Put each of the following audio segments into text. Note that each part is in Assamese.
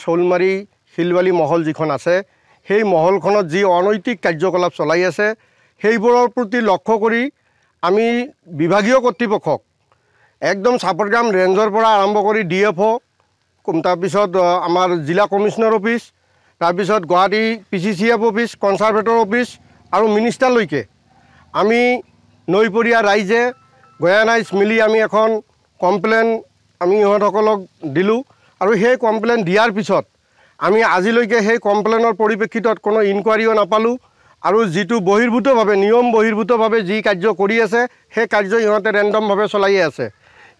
শৌলমাৰী শিলবালি মহল যিখন আছে সেই মহলখনত যি অনৈতিক কাৰ্যকলাপ চলাই আছে সেইবোৰৰ প্ৰতি লক্ষ্য কৰি আমি বিভাগীয় কৰ্তৃপক্ষক একদম চাপৰগ্ৰাম ৰেঞ্জৰ পৰা আৰম্ভ কৰি DFO তাৰপিছত আমাৰ জিলা কমিশনাৰ অফিচ তাৰপিছত Guwahati PCCF office conservator office আৰু মিনিষ্টাৰলৈকে আমি নৈপৰীয়া ৰাইজে গয়ানাইজ মিলি আমি এখন কমপ্লেইন আমি ইহঁতসকলক দিলোঁ আৰু সেই কমপ্লেইন দিয়াৰ পিছত আমি আজিলৈকে সেই কমপ্লেইনৰ পৰিপ্ৰেক্ষিতত কোনো ইনকুৱাৰীও নাপালোঁ আৰু যিটো বহিৰ্ভূতভাৱে নিয়ম বহিৰ্ভূতভাৱে যি কাৰ্য কৰি আছে সেই কাৰ্য ইহঁতে ৰেণ্ডমভাৱে চলাইয়ে আছে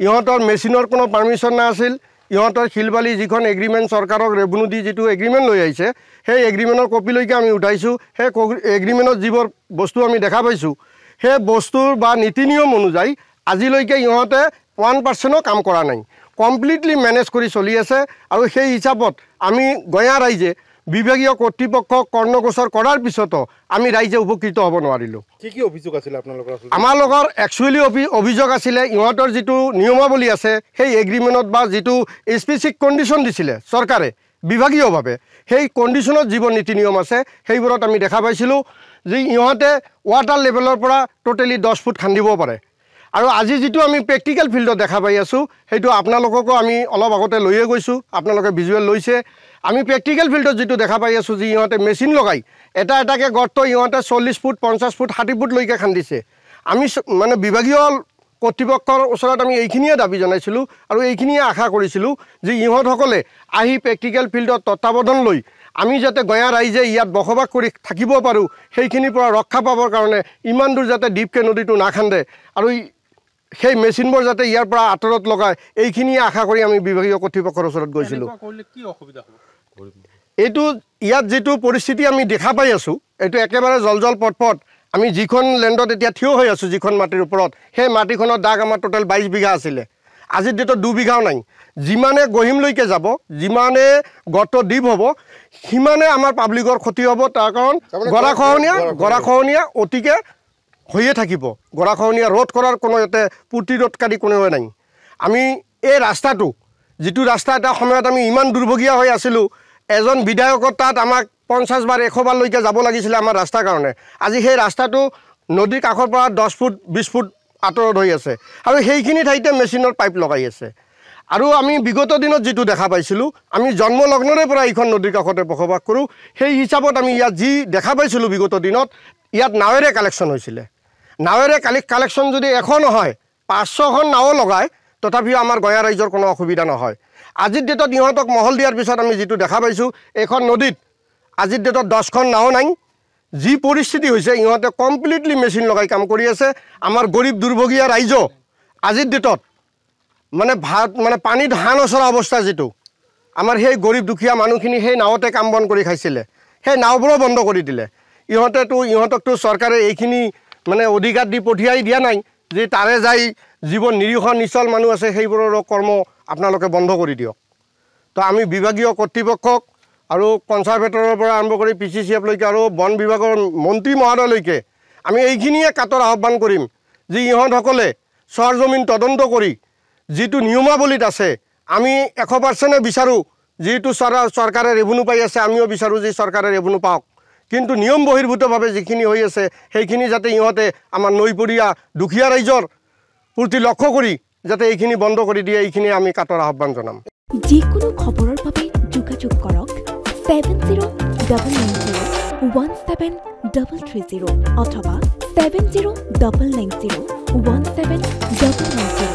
ইহঁতৰ মেচিনৰ কোনো পাৰ্মিশ্যন নাছিল ইহঁতৰ শিলবালি যিখন এগ্ৰিমেণ্ট চৰকাৰক ৰেভিনিউ দি যিটো এগ্ৰিমেণ্ট লৈ আহিছে সেই এগ্ৰিমেণ্টৰ কপিলৈকে আমি উঠাইছোঁ সেই এগ্ৰিমেণ্টত যিবোৰ বস্তু আমি দেখা পাইছোঁ সেই বস্তুৰ বা নীতি নিয়ম অনুযায়ী আজিলৈকে ইহঁতে 1% কাম কৰা নাই কমপ্লিটলি মেনেজ কৰি চলি আছে আৰু সেই হিচাপত আমি গঞা ৰাইজে বিভাগীয় কৰ্তৃপক্ষক কৰ্ণগোচৰ কৰাৰ পিছতো আমি ৰাইজে উপকৃত হ'ব নোৱাৰিলোঁ কি অভিযোগ আছিল আপোনালোকৰ আমাৰ লগৰ একচুৱেলি অভিযোগ আছিলে ইহঁতৰ যিটো নিয়মাৱলী আছে সেই এগ্ৰিমেণ্টত বা যিটো স্পেচিফিক কণ্ডিশ্যন দিছিলে চৰকাৰে বিভাগীয়ভাৱে সেই কণ্ডিশ্যনত যিবোৰ নীতি নিয়ম আছে সেইবোৰত আমি দেখা পাইছিলোঁ যে ইহঁতে ৱাটাৰ লেভেলৰ পৰা টোটেলি 10 ফুট খান্দিব পাৰে আৰু আজি যিটো আমি প্ৰেক্টিকেল ফিল্ডত দেখা পাই আছোঁ সেইটো আপোনালোককো আমি অলপ আগতে লৈয়ে গৈছোঁ আপোনালোকে ভিজুৱেল লৈছে আমি প্ৰেক্টিকেল ফিল্ডত যিটো দেখা পাই আছোঁ যে ইহঁতে মেচিন লগাই এটা এটাকৈ গৰ্ত ইহঁতে 40 ফুট 50 ফুট 60 ফুটলৈকে খান্দিছে আমি মানে বিভাগীয় কৰ্তৃপক্ষৰ ওচৰত আমি এইখিনিয়ে দাবী জনাইছিলোঁ আৰু এইখিনিয়ে আশা কৰিছিলোঁ যে ইহঁতসকলে আহি প্ৰেক্টিকেল ফিল্ডত তত্ত্বাৱধান লৈ আমি যাতে গঞা ৰাইজে ইয়াত বসবাস কৰি থাকিব পাৰোঁ সেইখিনিৰ পৰা ৰক্ষা পাবৰ কাৰণে ইমান দূৰ যাতে ডিপকে নদীটো নাখান্দে আৰু সেই মেচিনবোৰ যাতে ইয়াৰ পৰা আঁতৰত লগায় এইখিনিয়ে আশা কৰি আমি বিভাগীয় কৰ্তৃপক্ষৰ ওচৰত গৈছিলোঁ এইটো ইয়াত যিটো পৰিস্থিতি আমি দেখা পাই আছোঁ এইটো একেবাৰে জলজল পটপট আমি যিখন লেণ্ডত এতিয়া থিয় হৈ আছোঁ যিখন মাটিৰ ওপৰত সেই মাটিখনৰ দাগ আমাৰ টোটেল 22 বিঘা আছিলে আজিৰ ডেটত 2 বিঘাও নাই যিমানে গহিমলৈকে যাব যিমানে গৰ্ত ডিপ হ'ব সিমানে আমাৰ পাব্লিকৰ ক্ষতি হ'ব তাৰ কাৰণ গৰাখহনীয়া অতিকে হৈয়ে থাকিব গৰাখহনীয়া ৰোধ কৰাৰ কোনো ইয়াতে প্ৰতিৰোধকাৰী কোনোৱে নাই আমি এই ৰাস্তাটো যিটো ৰাস্তা এটা সময়ত আমি ইমান দুৰ্ভগীয়া হৈ আছিলোঁ এজন বিধায়কৰ তাত আমাক 50 বাৰ 100 বাৰলৈকে যাব লাগিছিলে আমাৰ ৰাস্তাৰ কাৰণে আজি সেই ৰাস্তাটো নদীৰ কাষৰ পৰা 10 ফুট 20 ফুট আঁতৰত হৈ আছে আৰু সেইখিনি ঠাইতে মেচিনৰ পাইপ লগাই আছে আৰু আমি বিগত দিনত যিটো দেখা পাইছিলোঁ আমি জন্মলগ্নৰে পৰা এইখন নদীৰ কাষতে বসবাস কৰোঁ সেই হিচাপত আমি ইয়াত যি দেখা পাইছিলোঁ বিগত দিনত ইয়াত নাৱেৰে কালেকশ্যন হৈছিলে নাৱেৰে কালেকশ্যন যদি এখন নহয় 500খন নাও লগায় তথাপিও আমাৰ গঞা ৰাইজৰ কোনো অসুবিধা নহয় আজিৰ ডেটত ইহঁতক মহল দিয়াৰ পিছত আমি যিটো দেখা পাইছোঁ এখন নদীত আজিৰ ডেটত 10খন নাও নাই যি পৰিস্থিতি হৈছে ইহঁতে কমপ্লিটলি মেচিন লগাই কাম কৰি আছে আমাৰ গৰীব দুৰ্ভগীয়া ৰাইজ আজিৰ ডেটত মানে পানীত হাঁহ নচৰা অৱস্থা যিটো আমাৰ সেই গৰীব দুখীয়া মানুহখিনি সেই নাৱতে কাম বন কৰি খাইছিলে সেই নাওবোৰো বন্ধ কৰি দিলে ইহঁতকতো চৰকাৰে এইখিনি মানে অধিকাৰ দি পঠিয়াই দিয়া নাই যে তাৰে যাই যিবোৰ নিৰীহ নিচল মানুহ আছে সেইবোৰৰ কৰ্ম আপোনালোকে বন্ধ কৰি দিয়ক তো আমি বিভাগীয় কৰ্তৃপক্ষক আৰু কনজাৰভেটৰৰ পৰা আৰম্ভ কৰি PCCFলৈকে আৰু বন বিভাগৰ মন্ত্ৰী মহোদয়লৈকে আমি এইখিনিয়ে কাটৰ আহ্বান কৰিম যে ইহঁতসকলে চৰজমিন তদন্ত কৰি যিটো নিয়মাৱলীত আছে আমি 100% বিচাৰোঁ যিটো চৰকাৰে ৰেভিনিউ পাই আছে আমিও বিচাৰোঁ যে চৰকাৰে ৰেভিনিউ পাওক কিন্তু নিয়ম বহিৰ্ভূতভাৱে যিখিনি হৈ আছে সেইখিনি যাতে ইহঁতে আমাৰ নৈপৰীয়া দুখীয়া ৰাইজৰ প্ৰতি লক্ষ্য কৰি যাতে এইখিনি বন্ধ কৰি দিয়ে এইখিনি আমি কাটৰ আহ্বান জনাম যিকোনো খবৰৰ বাবে যোগাযোগ কৰক 70901730 অথবা 7099017990